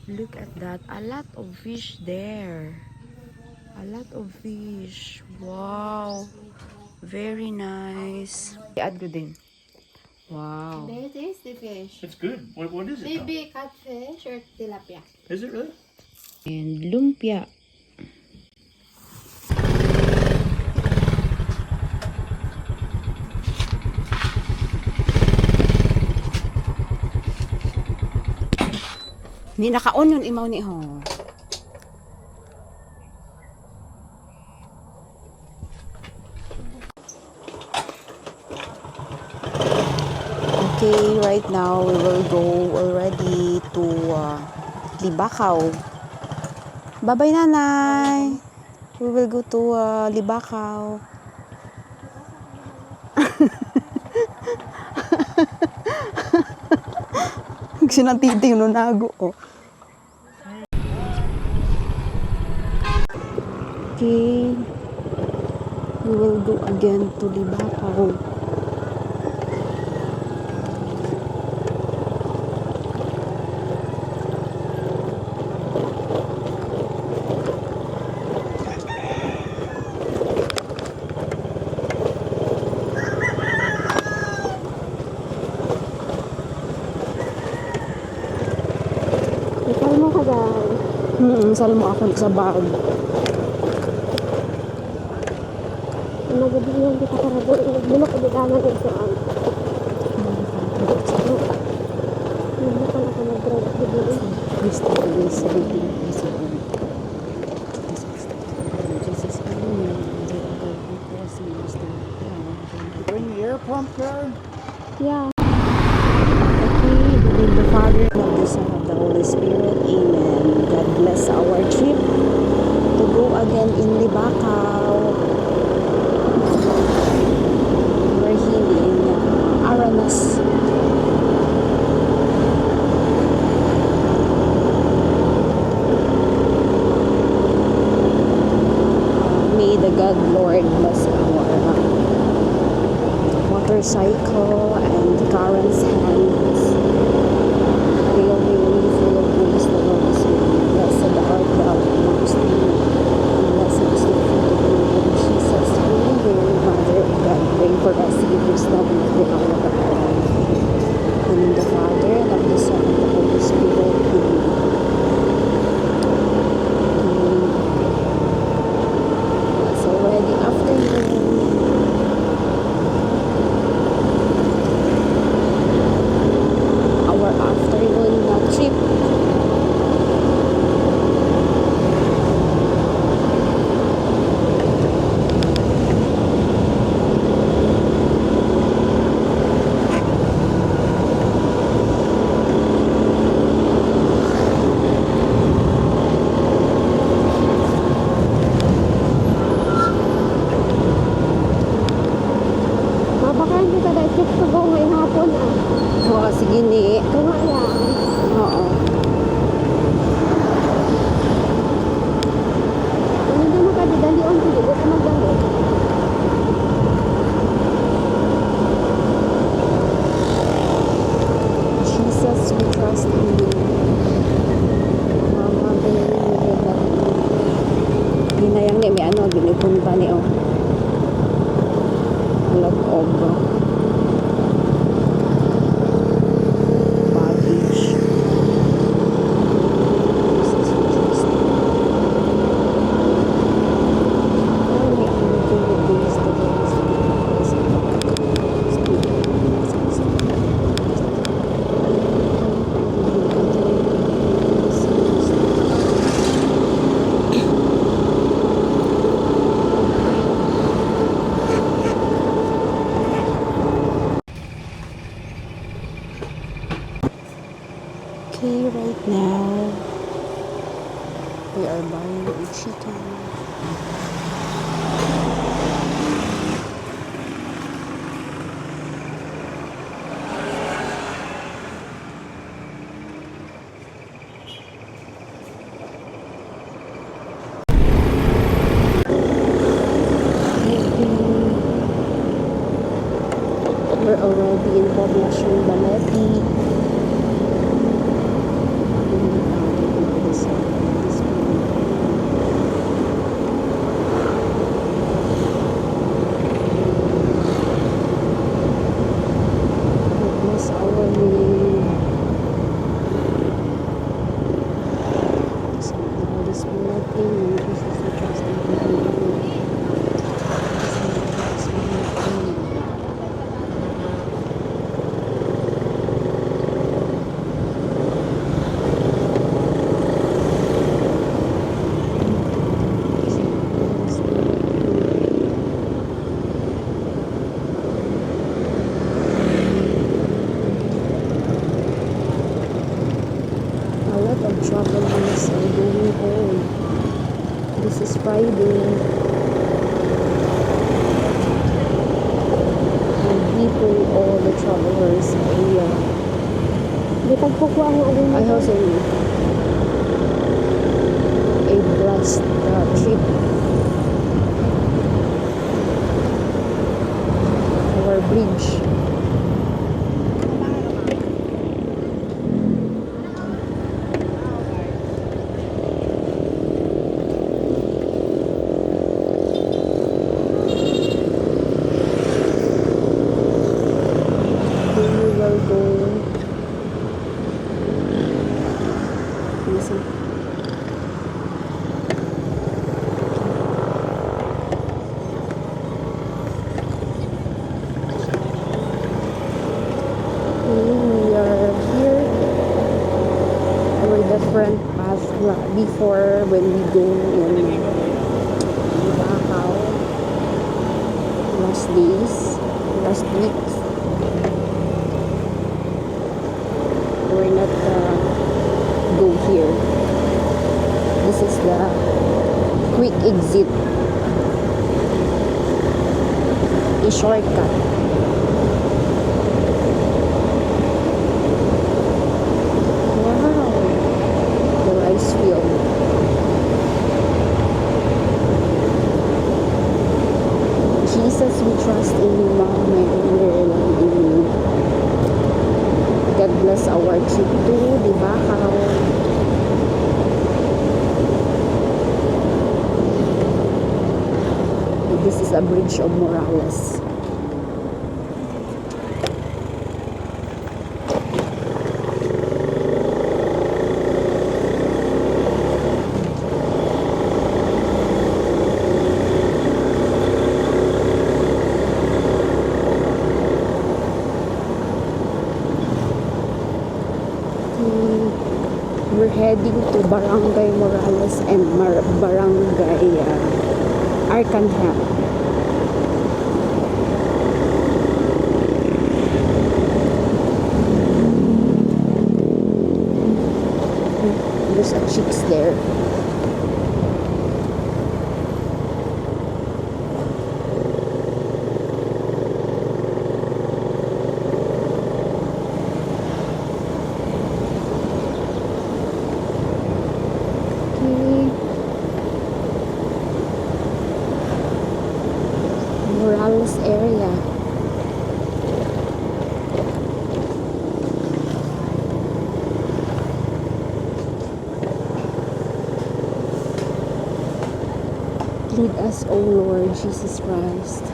Look at that. A lot of fish there. A lot of fish. Wow. Very nice. Add ko din. Wow. Very tasty fish. It's good. What is it? Maybe catfish or tilapia. Is it really? And lumpia. Ni naka-on yun imaw ni ho. Okay, right now we will go already to Libakaw. Bye-bye, nanay. We will go to Libakaw. Sinatiting no nago. Oh. Okay. We will go again to Libakaw. Salmo ka dahil. Salmo ako sa bag. Nagabigyan kita karado. Bulok ko bilangan ito ang. Hindi ko na ka nag-drive. Cristo is reading his word. Bring the air pump there? Yeah. Okay, believe the Father, and of the Son, of the Holy Spirit. Amen. God bless our trip to go again in Libakaw. We're here in Aranas. May the God Lord bless our motorcycle and Karen's hands. Hail Mary, full of grace, the Lord is with thee. Blessed art thou amongst women, and blessed is the fruit of thy womb, Jesus. Holy Mary, Mother of God, pray for us sinners now and at the hour of our death. And in the Father, and of the Son, and of the Holy Spirit. Amen. It's already afternoon. Our afternoon trip. Baka hindi ka dahil trip to go ngayong hapon ah. Oo, sige ni. Tunga lang. Oo. Kung hindi mo ka didali on, hindi ko ka magdali. Jesus, we trust in you. Mama, hinayang ni may ano, ginipon pa ni oh. Lag-og. Baggage. Jesus, we trust in you. Only ang good days to the rest of the days of the Okay, right now we are buying a chicken. We're already in Poblacion Baleti. travelers are going home. This is Friday. And people, all the travelers are here. Di pagpukwa ang alin I also a blessed trip. Our bridge. We will go. Listen. We are here. Our different paths before when we go in Bacaw last days, last week. We're not go here. This is the quick exit. A shortcut. Wow. The rice field. Jesus, we trust in you, Mom, and we rely in you. God bless our trip to Bacaw. This is a bridge of Morales. We're heading to Barangay Morales and Barangay Arcanhel. There's a chicks there. Morales area. Lead us, O Lord Jesus Christ,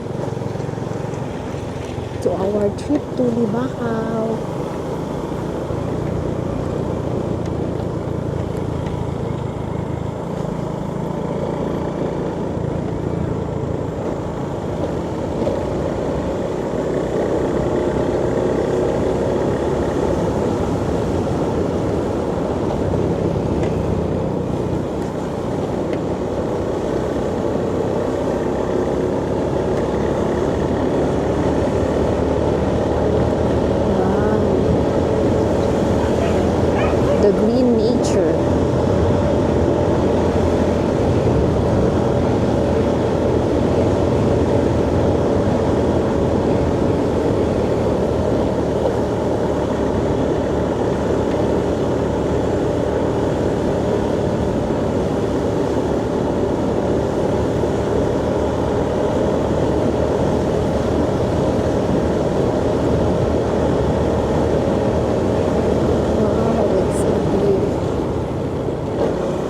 to our trip to Bacaw. The green nature.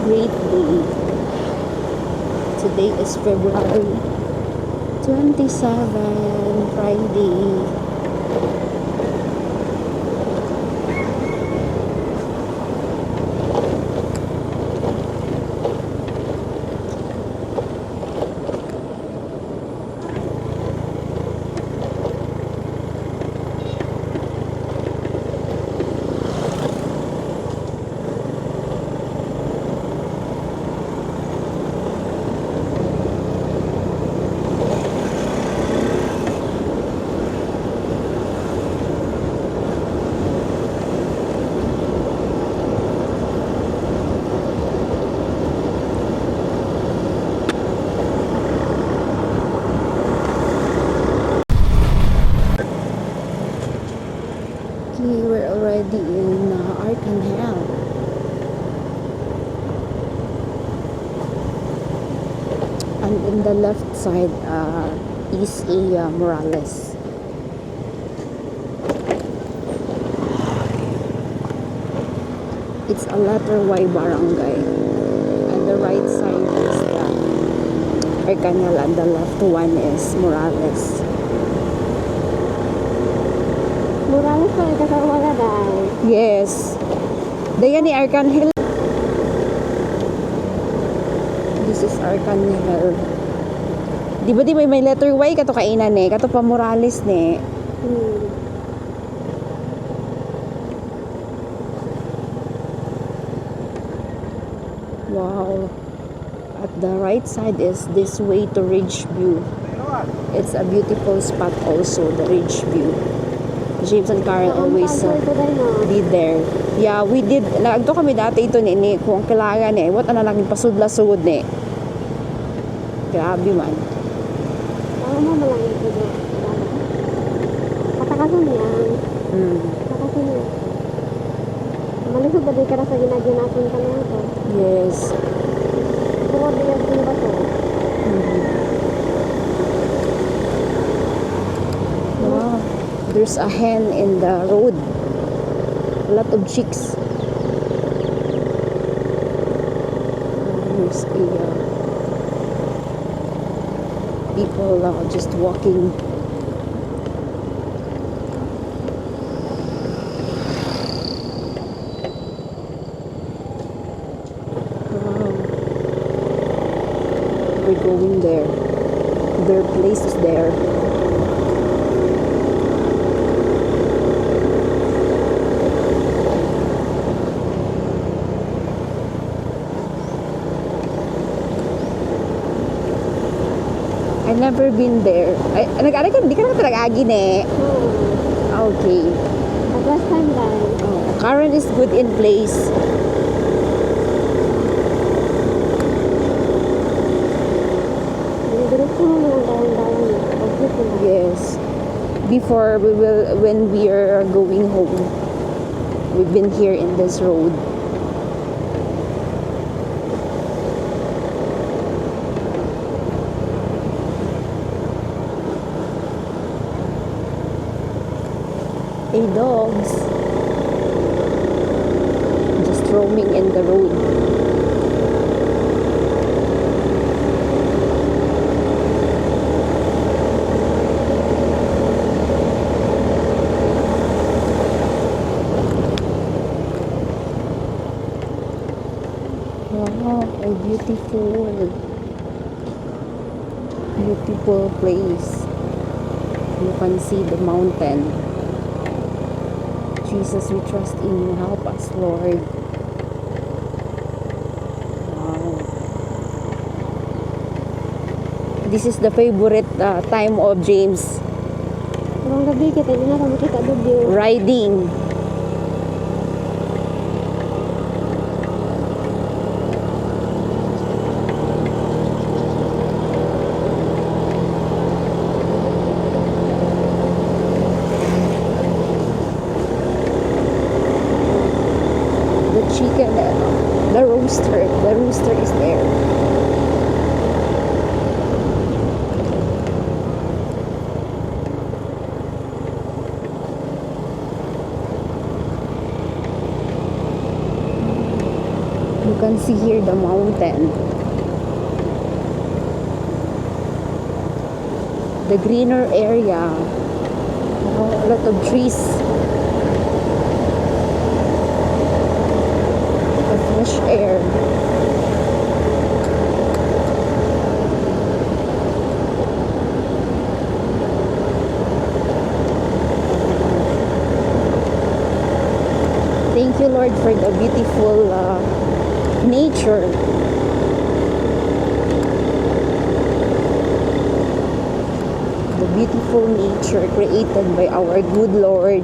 Great day. Today is February 27, Friday. And in the left side is a Morales. It's a letter Y barangay. And the right side is the Arcangel and the left one is Morales. Morales pa rin kasama dahil. Yes. Dayan ni Arcangel. This is Arcangel. Di ba may letter Y kato kainan eh. Kato pa Morales ne. Wow. At the right side is this way to Ridgeview. It's a beautiful spot also, the Ridgeview. James and Carl always be there. Yeah, we did. Nagto kami dati ito ni kung kailangan eh. What ana lang pasudla-sud ni. Grabe man. Ano mo malang ito doon? Patakasan yan. Patakasan yan. Malusog ba di ka na sa ginaginasan ka na ito? Yes. Bukod din yung bato. Wow. There's a hen in the road. A lot of chicks. There's a people just walking. Wow. We're going there. Their place is there. I've never been there. Nag-aral ka, di ka na talaga-agi ne. Okay. At last time dahil. Oh, Karen is good in place. Dinidiretso mo lang dahan-dahan. Yes. Before when we are going home, we've been here in this road. Hey dogs, just roaming in the road. Wow, a beautiful place. You can see the mountain. Jesus, we trust in you. Help us, Lord. Wow. This is the favorite time of James. Karong gabi kita, hindi na kami kita video. Riding. Chicken, the rooster is there. You can see here the mountain, the greener area, a lot of trees. Fresh air. Thank you, Lord, for the beautiful nature. The beautiful nature created by our good Lord.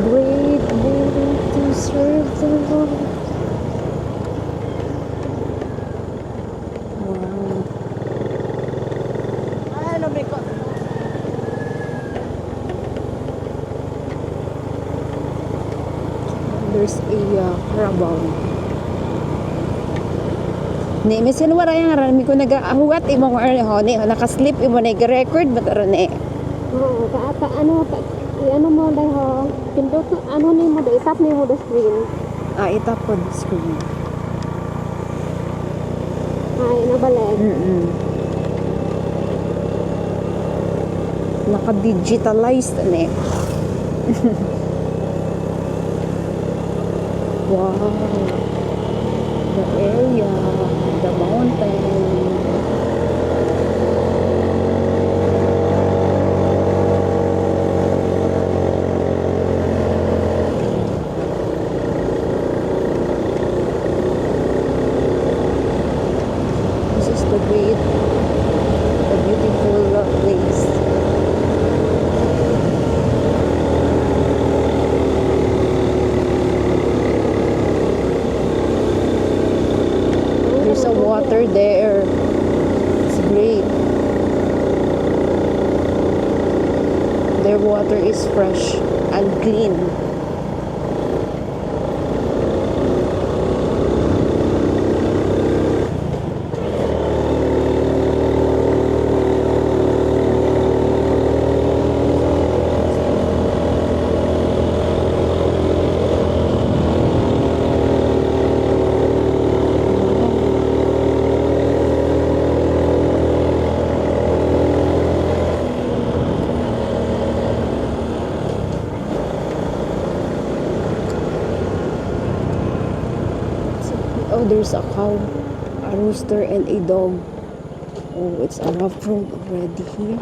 Great way to serve the Lord. There's a Carabao. Ni misin wala yang rami ko nagahuwat imong ho ni nakaslip imo nag-record ba taro ni. Oo, ano mo dahil ho, pindot, ano ni mo dahil, tap ni mo the screen. Itapod screen. Ay, nabalik. Naka-digitalized ni. Wow. The area, the mountain. This is the beautiful place. There's a water there. It's great. Their water is fresh and clean. Oh, there's a cow, a rooster, and a dog. Oh, it's a rough road already here.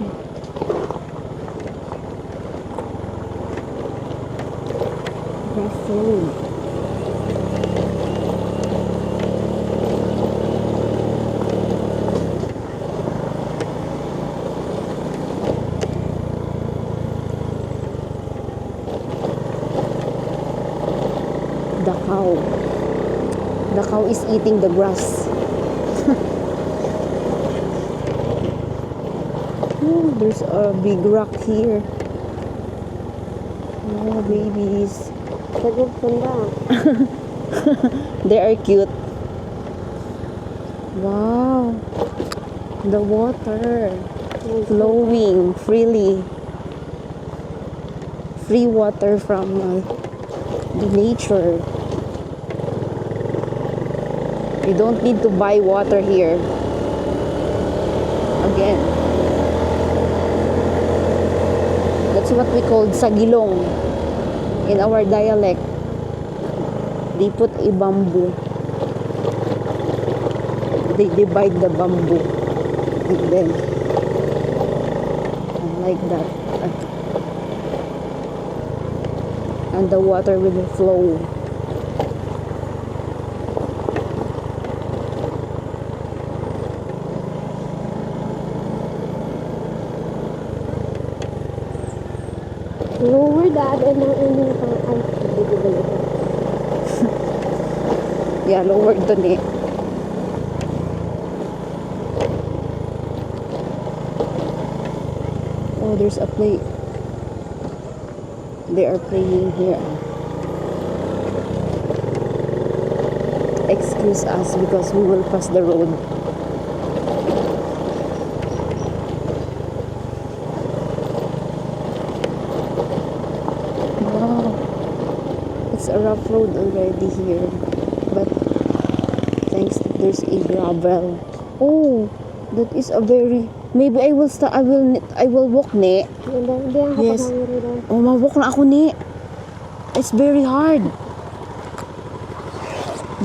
Rough road. The cow. The cow is eating the grass. Oh, there's a big rock here. Oh, babies. Sagod sunda. They are cute. Wow. The water flowing freely. Free water from the nature. You don't need to buy water here. Again. That's what we call sagilong in our dialect. They put a bamboo. They divide the bamboo. And then, like that. And the water will flow. Lower dad and ang pang ay, dito balik. Yeah, lower dun eh. Oh, there's a play. They are playing here. Excuse us because we will pass the road. Wow. It's a rough road already here. But thanks, there's a gravel. Oh, that is a very. Maybe I will start. I will walk ne. Hindi ang Yes. kapagawiri doon. Oh, mawalk na ako ni. It's very hard.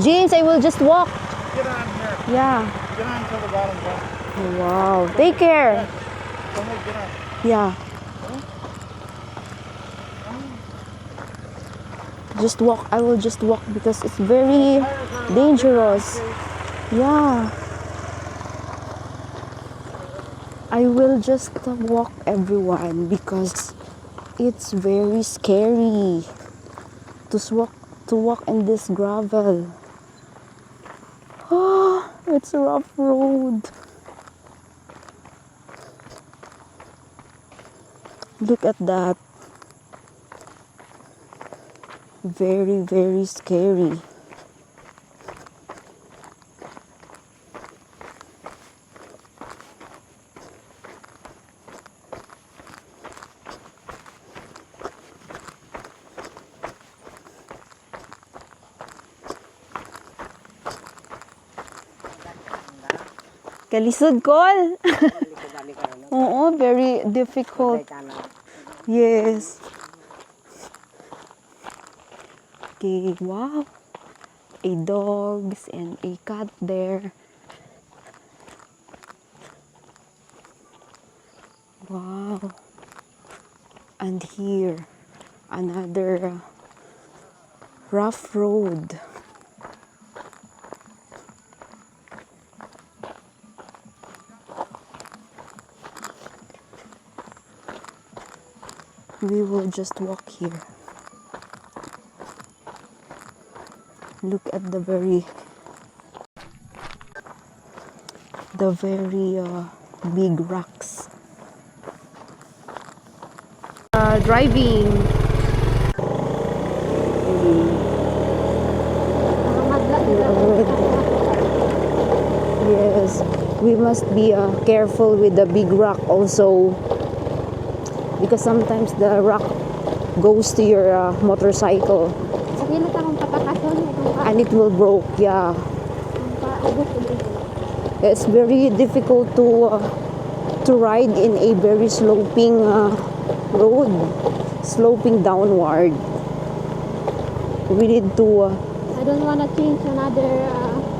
James, I will just walk. Get on here. Yeah. Get on to the bottom one. Wow. Take care. Somebody get on. Yeah. Just walk. I will just walk because it's very dangerous. Yeah. I will just walk, everyone, because it's very scary to walk in this gravel. Oh, it's a rough road. Look at that. Very, very scary. Kalisod kol. Oo, very difficult. Yes. Okay, wow. A dogs and a cat there. Wow. And here, another rough road. We will just walk here. Look at the very big rocks. Driving. Madla dito. Yes, we must be careful with the big rock also, because sometimes the rock goes to your motorcycle Sige na akong patakason. and it will broke. Yeah, it's very difficult to ride in a very sloping road, sloping downward. We need to I don't wanna change another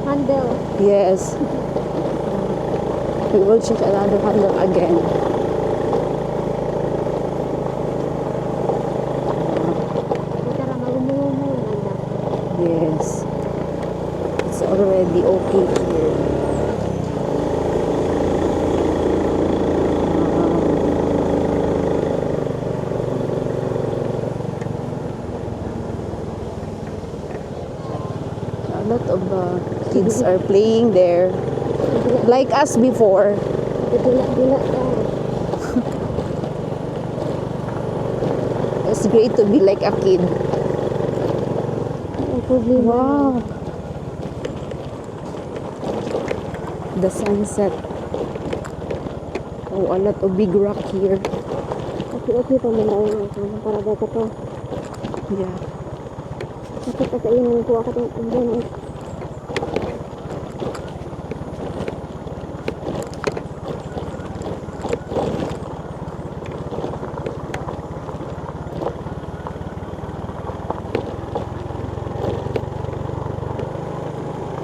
handle. yes, we will change another handle again. Kita ra magumumo nanda. Yes, it's already okay here. A lot of kids are playing there, like us before. Dila-dila ka. It's great to be like a kid. Ang problema. Wow, the sunset. Oh, a lot of big rock here. Okay pa man daw ang kanang para daw to. Yeah. Kasi kainin ko ako ng umbon.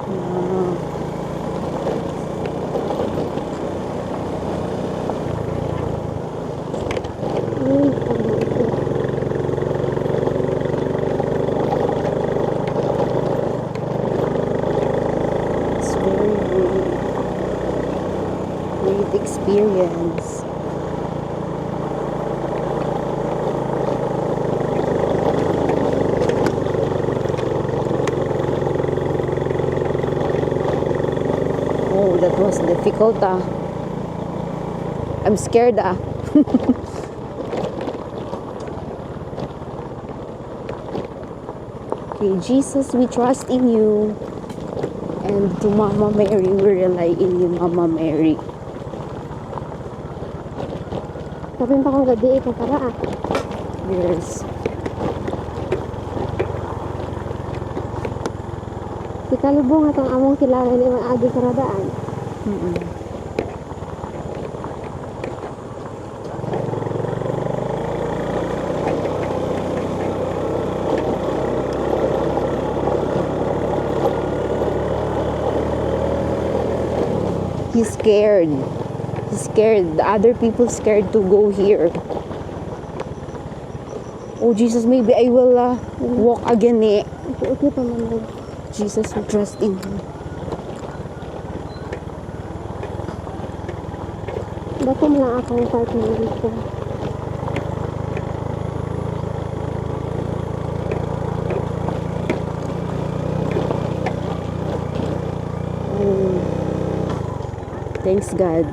Wow. It's very great experience. Oh, that was difficult. I'm scared. Okay, Jesus, we trust in you. And to Mama Mary, we rely in you, Mama Mary. Sabi pa kong gadi ka para Yes. si kalubong atong among kilala ni mga agi karadaan. Mm-mm. He's scared. He's scared. The other people scared to go here. Oh Jesus, maybe I will walk again eh. Okay pa man daw. Jesus, we trust in you. Dako mo lang akong partner dito. Oh, thanks God.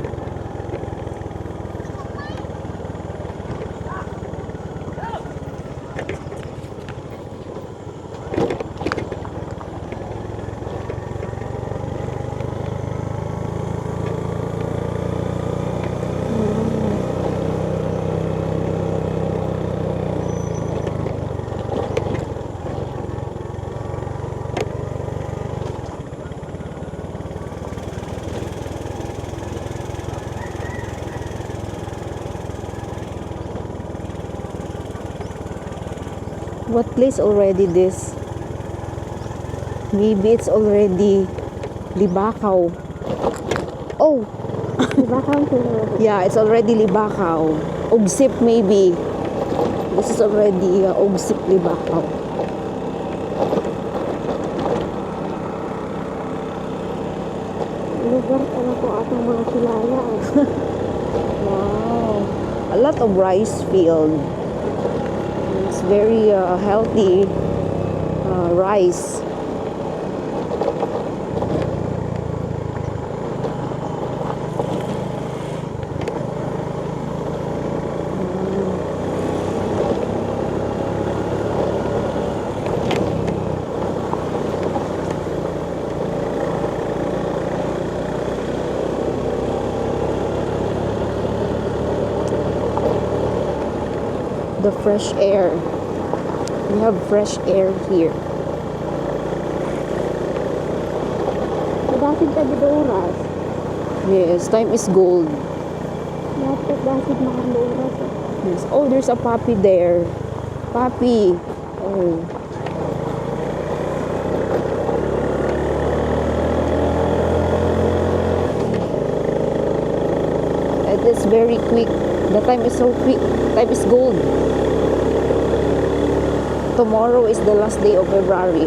What place already this? Maybe it's already Libakaw. Oh, Diba counter? yeah, it's already Libakaw. Ugsip maybe. This is already Ugsip Libakaw. Lugar pala po atong mga kilala. Wow. A lot of rice field. It's very healthy rice. The fresh air. We have fresh air here. Dasit ka dito oras. Yes, time is gold. Dapat dasit makanda oras. Yes. Oh, there's a puppy there. Puppy. Oh. It is very quick. The time is so quick. Time is gold. Tomorrow is the last day of February.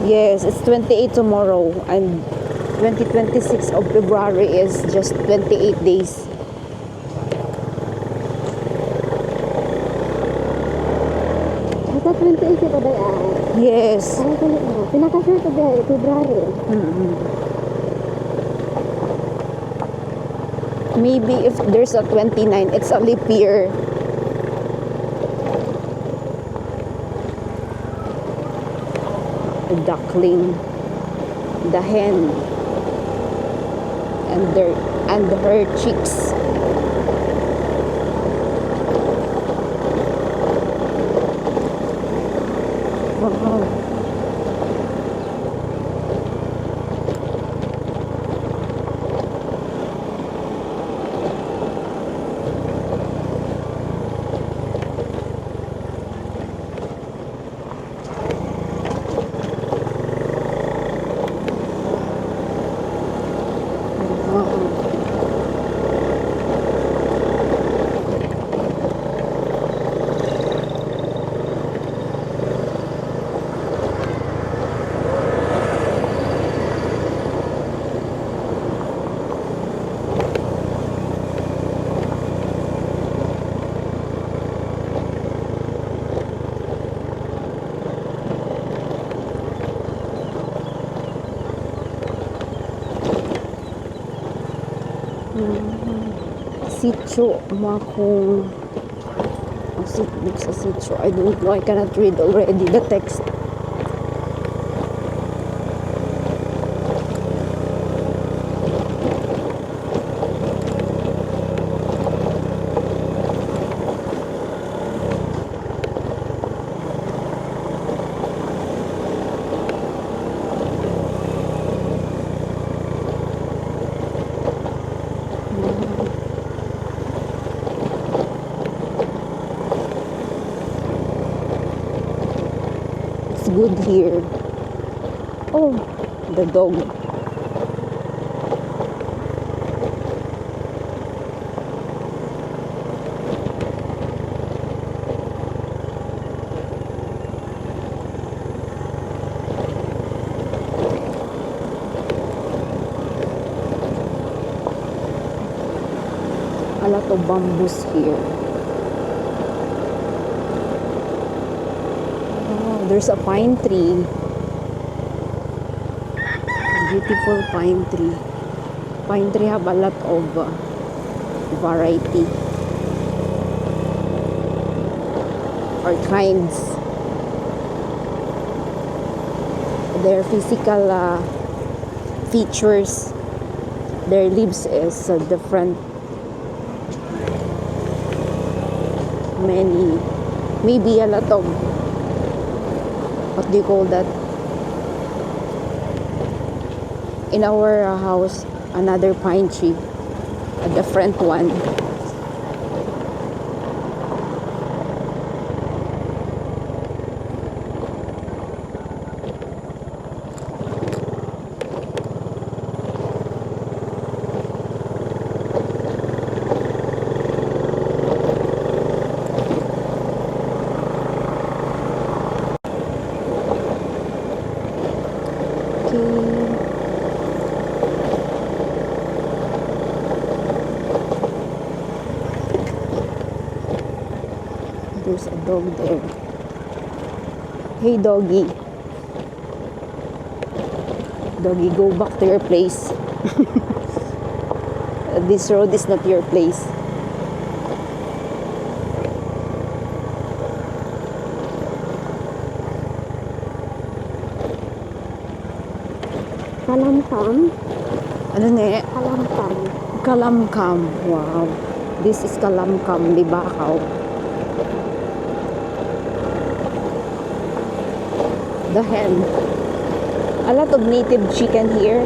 Yes, it's 28 tomorrow, and 2026 of February is just 28 days. Ito 28 ito day ay. Yes. Ano ko nito? Pinaka-sure to day, February. Maybe if there's a 29, it's a leap year. The duckling, the hen, and her chicks. Wow. Sitio Makong. Book sa sitio. I don't know. I cannot read already the text. It's good here. Oh, the dog. A lot of bamboos here. Oh, there's a pine tree. Beautiful pine tree. Pine tree have a lot of variety or kinds. Their physical features, their leaves is different. Many, maybe a lot of, what do you call that? In our house, another pine tree, a different one. Okay. There's a dog there. Hey, doggy. Doggy, go back to your place. This road is not your place. Kalamkam. Ano ne? Kalamkam. Kalamkam. Wow. This is Kalamkam, Libakaw. The hen. A lot of native chicken here.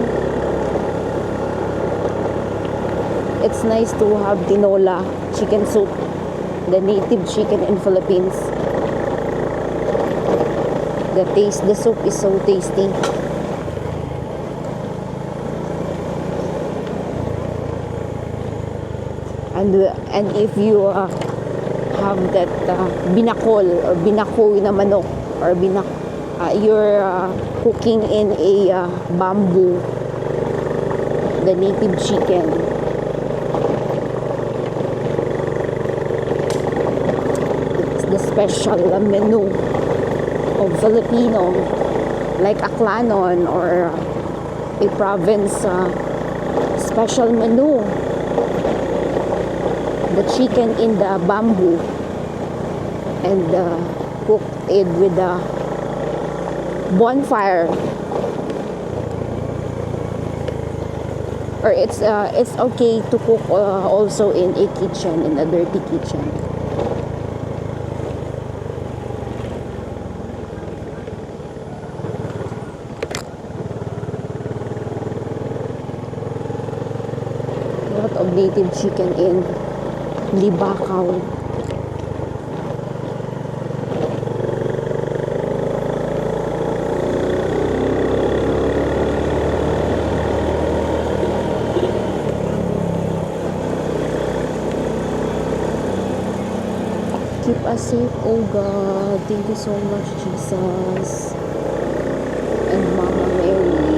It's nice to have tinola, chicken soup, the native chicken in Philippines. The soup is so tasty. And if you have that binakol or binakoy na manok or you're cooking in a bamboo, the native chicken, it's the special menu of Filipino, like Aklanon or a province special menu. The chicken in the bamboo and cooked it with a bonfire. Or it's okay to cook also in a kitchen, in a dirty kitchen. A lot of native chicken in Libakaw. Keep us safe, oh God. Thank you so much, Jesus. And Mama Mary.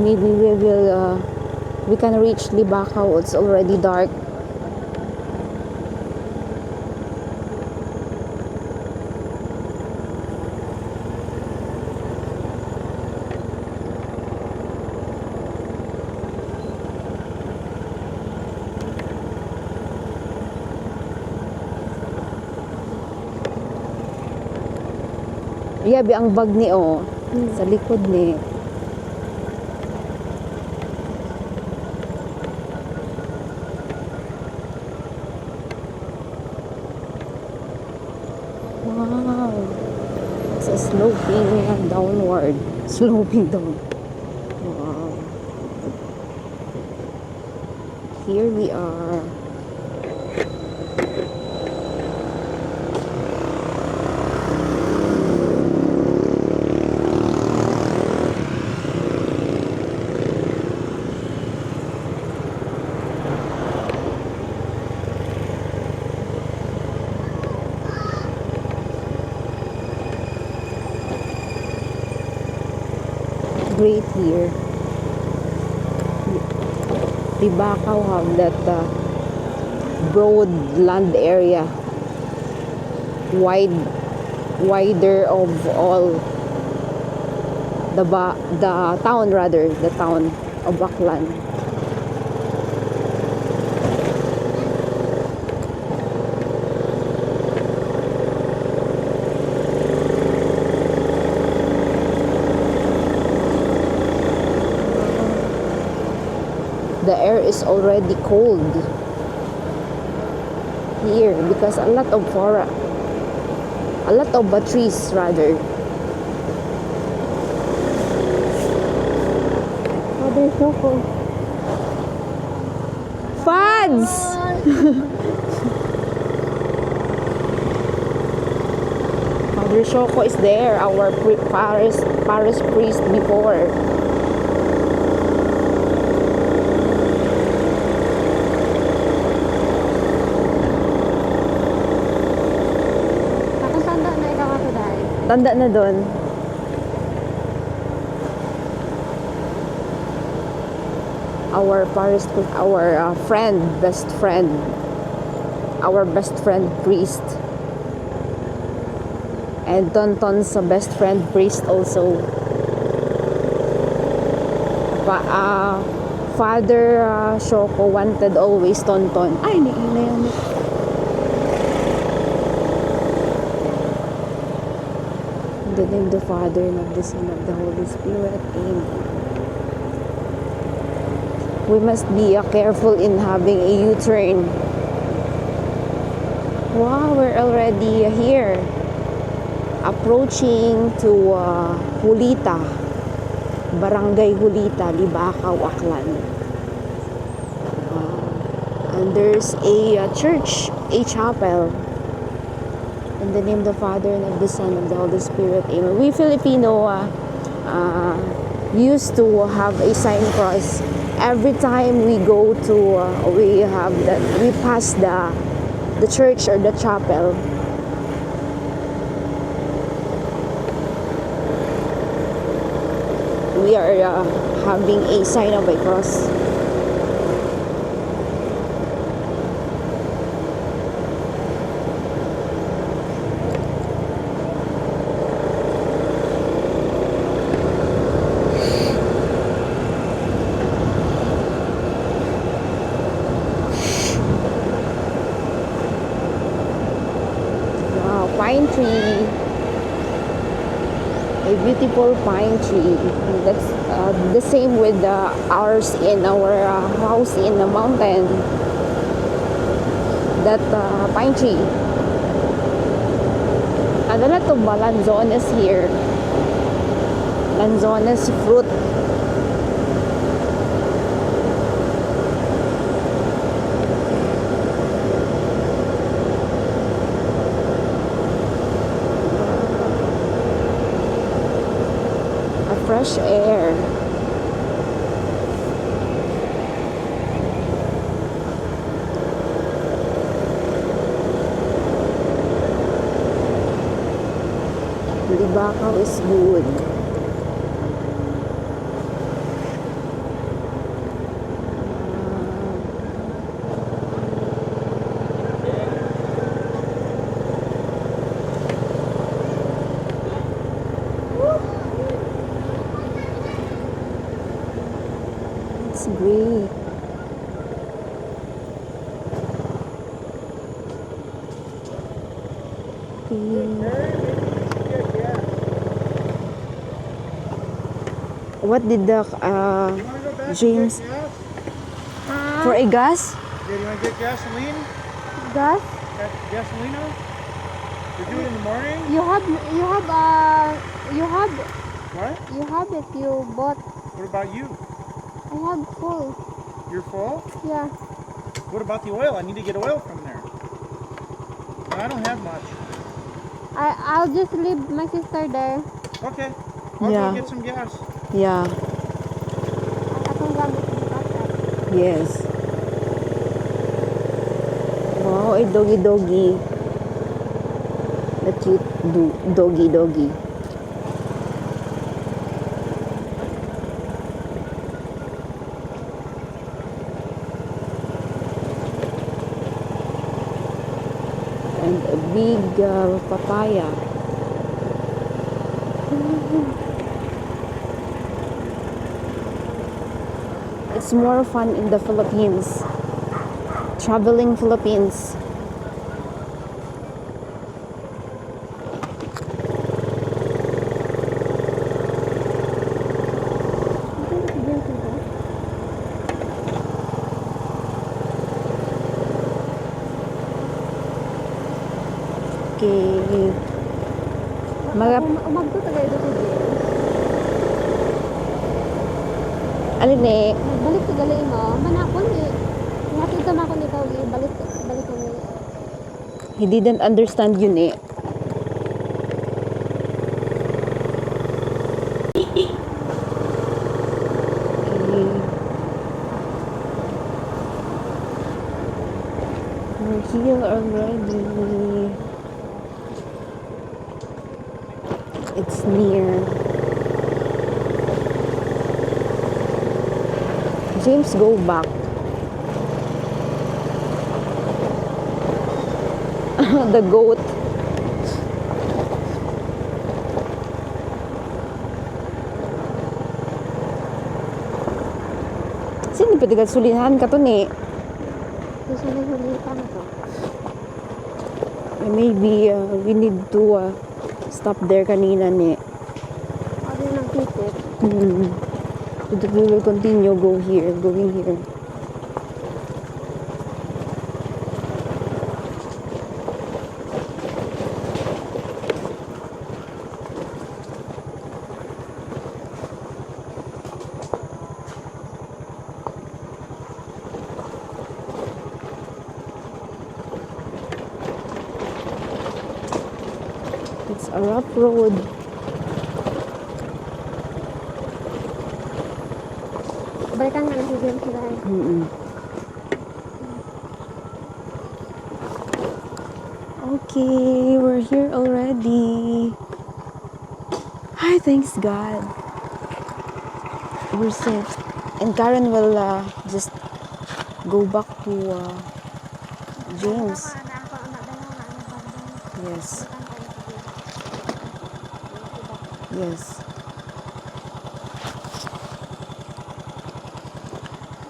Maybe we can reach Libakaw. It's already dark. Yabi ang bag ni sa likod ni. Wow. It's a sloping downward. Sloping down. Wow. Here we are. Great here. Libakaw have that broad land area, wider of all the town of Baclan. The air is already cold here because a lot of trees rather. Oh, there's so cold. Fads! Father Shoko is there, our parish priest before. Ako tanda na ikaw ako dahil. Tanda na doon. Our parish, our friend, best friend, our best friend priest. And Tonton's best friend priest also. Father Shoko wanted always Tonton. Ay, naina yan. In the name of the Father, and of the Son, and of the Holy Spirit. Amen. We must be careful in having a U-turn. Wow, we're already here. Approaching to Hulita. Barangay Hulita, Libakaw, Aklan. And there's a church, a chapel. In the name of the Father, and of the Son, and of the Holy Spirit. Amen. We Filipino used to have a sign cross. Every time we go to, we pass the church or the chapel. We are having a sign of a cross. Wow, pine tree. A beautiful pine tree. That's the same with ours in our house in the mountain. That pine tree. Ano na to ba? Lanzones here. Lanzones fruit. Fresh air. Libakaw is good. It's great. What did the James for a gas? Yeah, do you want to get gasoline? Gas? Gasolina? You do it in the morning? You have What? it, you bought. What about you? I have full. You're full? Yeah. What about the oil? I need to get oil from there. I don't have much. I'll just leave my sister there. Okay. I'll Yeah. go get some gas. Yeah. Akong gamit yung bata. Yes. Wow, a doggy. The cute doggy. And a big papaya. It's more fun in the Philippines. Traveling Philippines. Okay. Umagto tagay dito din. Alin eh? Balik sa gali mo. Manakon eh. Nakita na ako nito. Balik ko niya. He didn't understand yun eh. We're here already. It's near. James, go back. The goat. Sino pwede ka sulihan ka to ni? Gusto na hulitan ko. Maybe we need to stop there kanina ni. Ano yung nagtitip? So that we will continue going here. It's a rough road. Balikan nga na si James sila eh. Okay, we're here already. Hi, thanks God. We're safe. And Karen will just go back to James. Yes. Yes.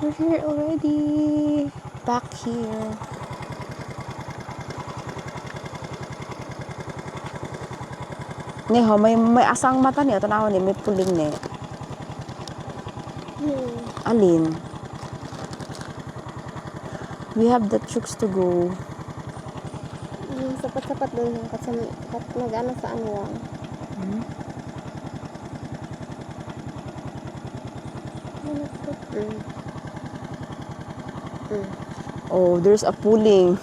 We're here already. Back here. Neho, may asang mata niya. Tanaw ni, may puling ni. Alin? We have the tricks to go. Sapat-sapat doon yung nag-ano sa ano lang. Oh, there's a pooling.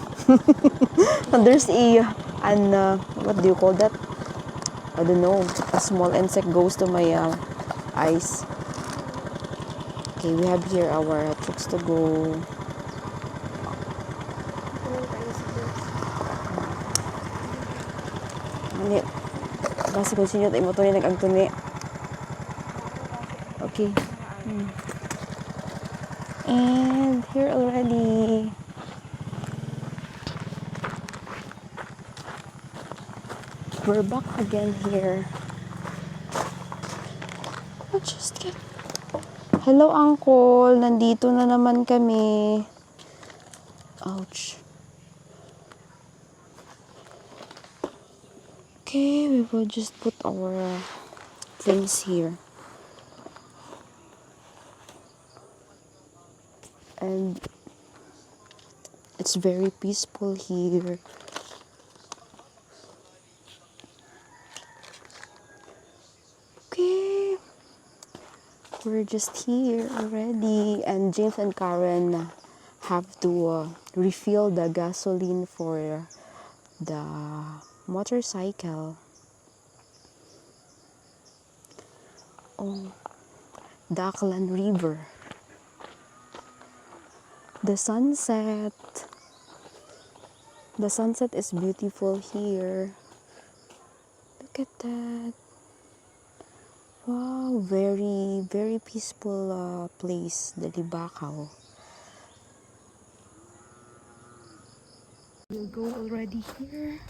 There's what do you call that? I don't know. A small insect goes to my eyes. Okay, we have here our tricks to go. Ani, basi ko sinyo tayo mo to ni nag-agtuni. Okay. And here already. We're back again here. Hello, Uncle. Nandito na naman kami. Ouch. Okay, we will just put our things here. And it's very peaceful here. Okay, we're just here already, and James and Karen have to refill the gasoline for the motorcycle. Oh, the Aklan River. The sunset. The sunset is beautiful here. Look at that. Wow, very, very peaceful place, the Libacao. We'll go already here.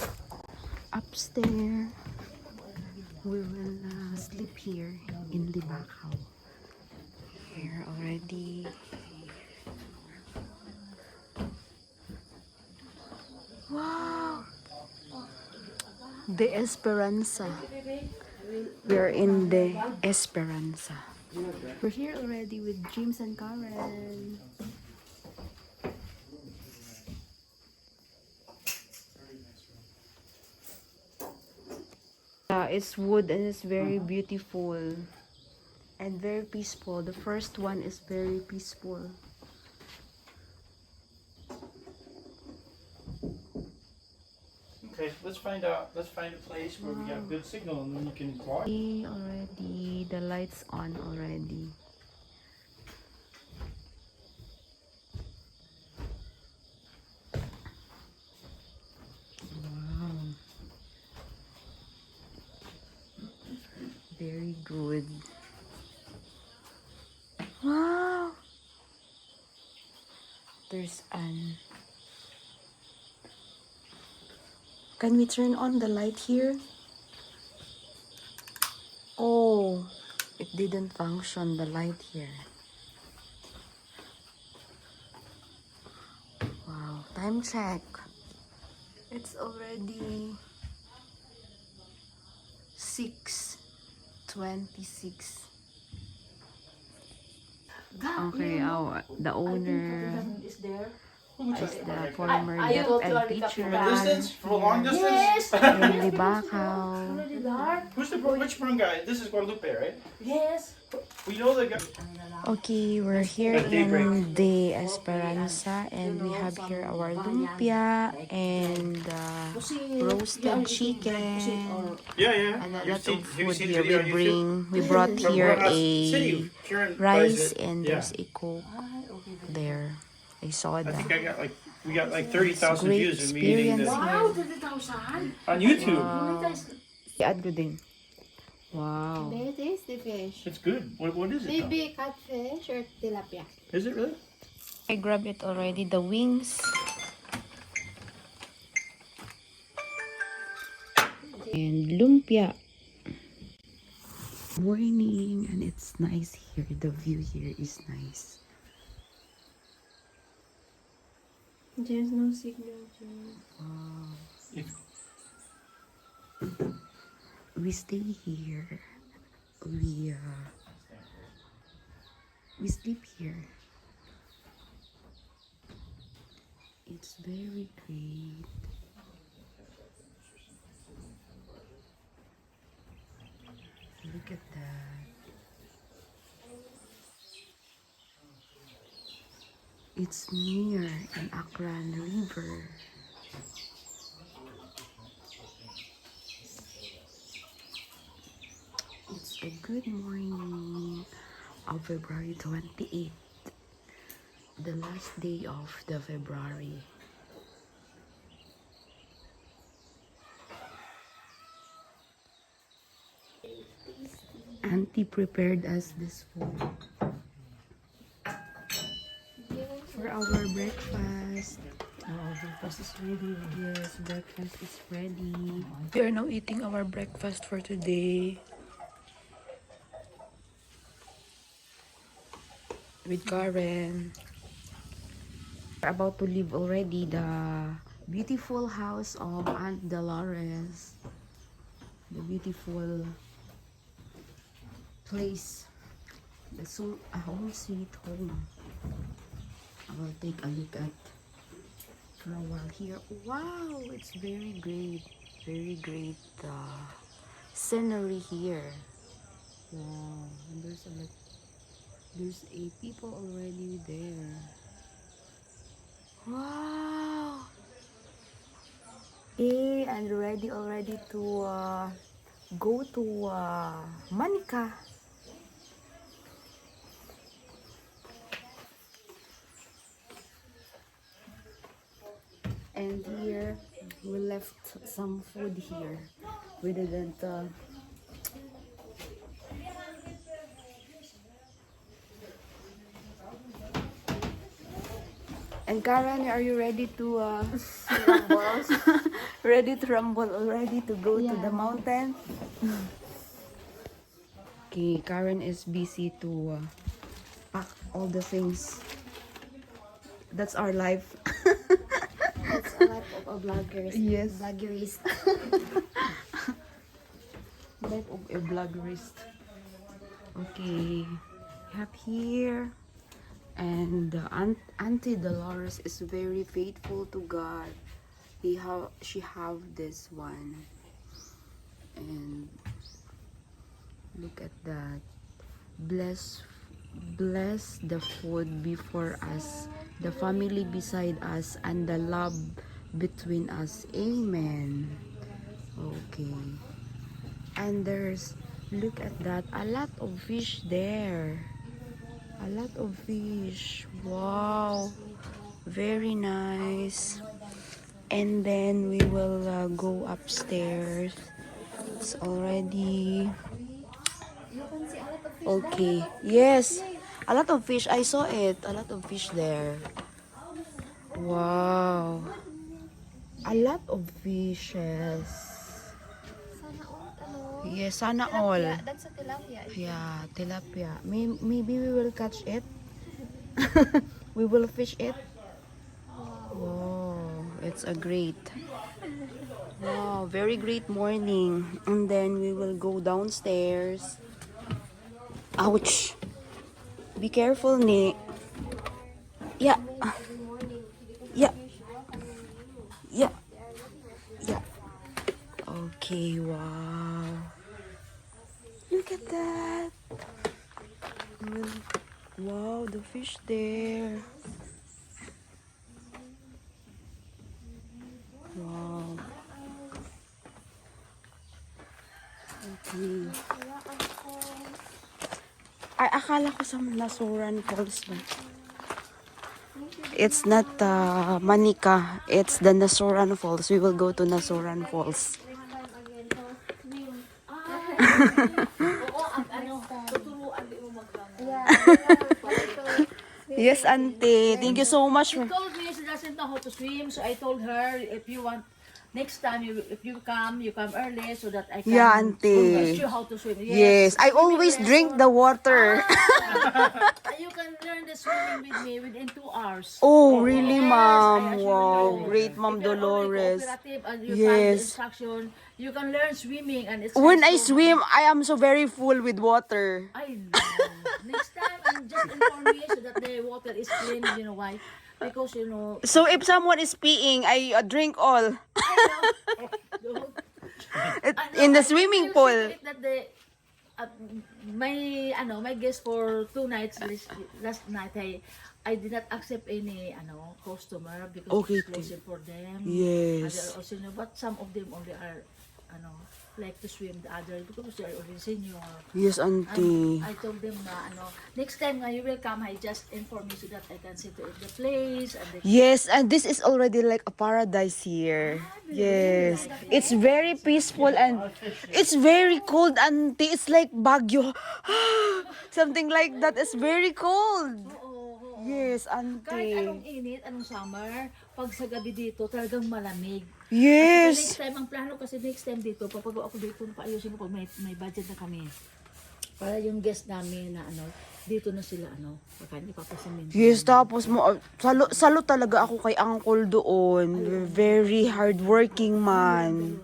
Upstairs. We will sleep here in Libacao. Here already. Wow! The Esperanza. We are in the Esperanza. We're here already with James and Karen. It's wood and it's very beautiful and very peaceful. The first one is very peaceful. Okay, let's find a place where we got good signal and then you can walk. Already, the lights on already. very good. Wow! There's an... Can we turn on the light here? Oh, it didn't function, the light here. Wow, time check. It's already 6:26. Okay, the owner Is there? is the former DepEd teacher Distance? From a long distance? in Libakaw. Which barangay? This is Guadalupe, right? Yes. We know the guy. Okay, we're here in De Esperanza and we have here our lumpia and roasted chicken Yeah. and a You've lot seen- of have you food seen here. the video on YouTube? We brought here City. a Karen buys rice it. and Yeah. there's a coke there. I saw I think that. we got like 30,000 Great views of me eating experience this Wow, here. 30,000. on YouTube. Add ko din. Wow. They taste the fish. It's good. What is it? Though? Maybe catfish or tilapia. Is it really? I grabbed it already, the wings. And lumpia. Morning and it's nice here. The view here is nice. There's no signal, Jane. We stay here. We sleep here. It's very great. Look at that. It's near an Aklan River. It's a good morning of February 28th, the last day of the February. Auntie prepared us this food for our breakfast. Our breakfast is ready. Yes, breakfast is ready. We are now eating our breakfast for today. With Karen. We're about to leave already the beautiful house of Aunt Dolores. The beautiful place. The home sweet home. I will take a look at for a while here. Wow, it's very great. Very great scenery here. Wow, and there's a people already there. Wow. Hey, and ready already to go to Manica. And here we left some food here. We didn't And Karen, are you ready to ready to rumble already to go to the mountain? Okay, Karen is busy to pack all the things. That's our life. It's a life of a vloggers. Yes. Vloggerist. Life of a vloggerist. Okay, have here. And Auntie Dolores is very faithful to God. She have this one. And look at that. Bless the food before us, the family beside us, and the love between us. Amen. Okay. And look at that, a lot of fish there. A lot of fish. Wow. Very nice. And then we will go upstairs. It's already Okay. Yes. A lot of fish. I saw it. A lot of fish there. Wow. A lot of fishes. Sana all, ano? Yes, sana all. That's a tilapia. Yeah, tilapia. Maybe we will catch it. We will fish it. Wow, it's a great. Wow, very great morning. And then we will go downstairs. Ouch. Be careful, Nick. Yeah. Yeah. Yeah. Yeah. Okay, wow. Look at that. Wow, the fish there. Wow. Okay. Ay, akala ko sa Nasuran Falls ba? It's not Manika. It's the Nasuran Falls. We will go to Nasuran Falls. Yes, auntie. Thank you so much. She told me she doesn't know how to swim, so I told her if you want next time if you come early so that I can Yeah, auntie. teach you how to swim. Yes, I always drink the water. You can learn the swimming with me within 2 hours. Oh, really, Yes, I ma'am? assure Wow, you. great, Ma'am If you're only Dolores. cooperative and you find the Yes. instruction, you can learn swimming and it's When I also- swim, I am so very full with water. I know. Next time, and just inform me so that the water is clean. You know why? Because you know. So if someone is peeing, I drink all. In the swimming pool. That the my guest for 2 nights last night I did not accept any customer because Okay, it's closing for them. Yes. Other also, but some of them only are like to swim, the other because they are already senior. Yes, auntie. I told them na next time you will come, I just inform me so that I can see to the place and the Yes, and this is already like a paradise here. Yes. It's very peaceful and it's very cold, auntie. It's like Baguio. Something like that. It's very cold. Yes, kahit anong auntie. init, anong summer, pag sa gabi dito talagang malamig. Yes. Next time, ang plano kasi next time dito, papagawa ako dito, paayusin ko pag may budget na kami. Para yung guest namin na dito na sila, baka hindi papasamin. Yes, tapos salo talaga ako kay uncle doon. Very hardworking man.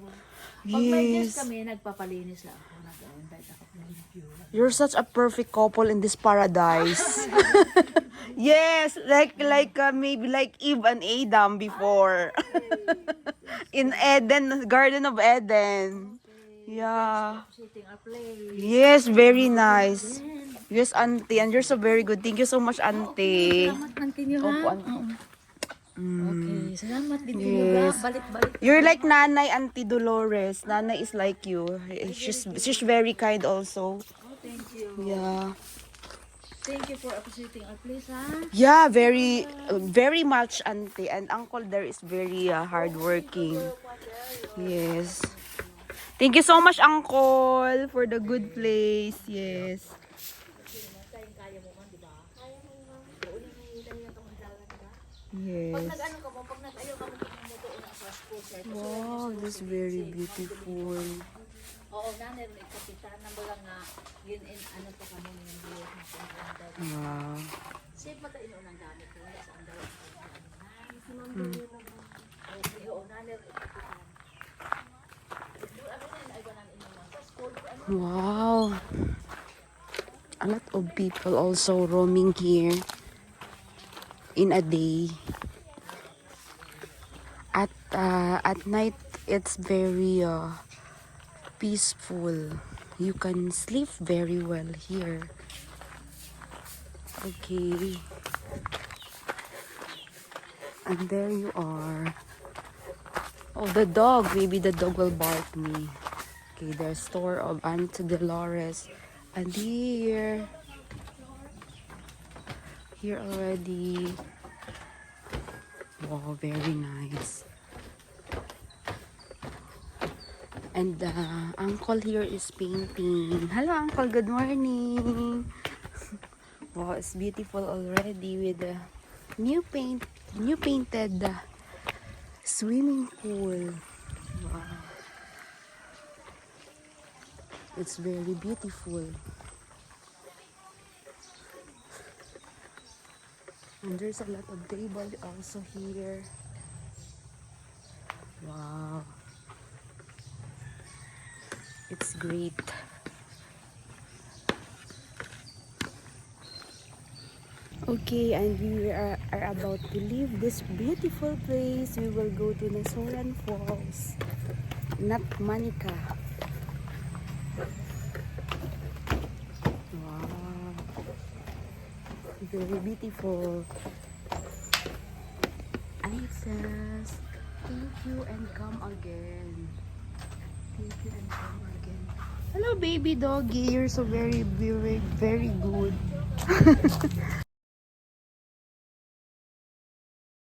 Pag may guest Yes. kami, nagpapalinis lang ako. Nag-invite ako ng review. You're such a perfect couple in this paradise. Yes, like maybe like Eve and Adam before. In Eden, Garden of Eden. Yeah. Sitting our place. Yes, very nice. Yes, auntie, and you're so very good. Thank you so much, auntie. Salamat, auntie niyo, Opo, ha? auntie. Okay, salamat din Yes. Balik-balik. You're like Nanay, Auntie Dolores. Nanay is like you. She's very kind also. Oh, thank you. Yeah. Thank you for appreciating our place, ha? Yeah, very much, auntie. And uncle there is very hardworking. Yes. Thank you so much, uncle, for the good place. Yes. Yes. Pag nag-ayaw ka mo sa school, sir. Wow, this is very beautiful. Oo, nanay, may kapitan na balang nga, yun pa kami ng buhay na pang-ganda. Wow. Save pa tayo ng gamit ko, sa andal. Okay, oo, nanay, may kapitan. Wow. A lot of people also roaming here in a day. At night, it's very peaceful. You can sleep very well here. Okay. And there you are. Oh, the dog. Maybe the dog will bark me. Okay, there's store of Auntie Dolores. And here already. Wow, very nice. And uncle here is painting. Hello uncle, good morning. Wow, it's beautiful already with the new painted swimming pool. Wow. It's very beautiful. And there's a lot of table also here. Wow. It's great. Okay, and we are about to leave this beautiful place. We will go to Nasoran Falls, not Manica. Wow. Very beautiful. And it says, thank you and come again. Thank you and come again. Hello baby doggy, you're so very good.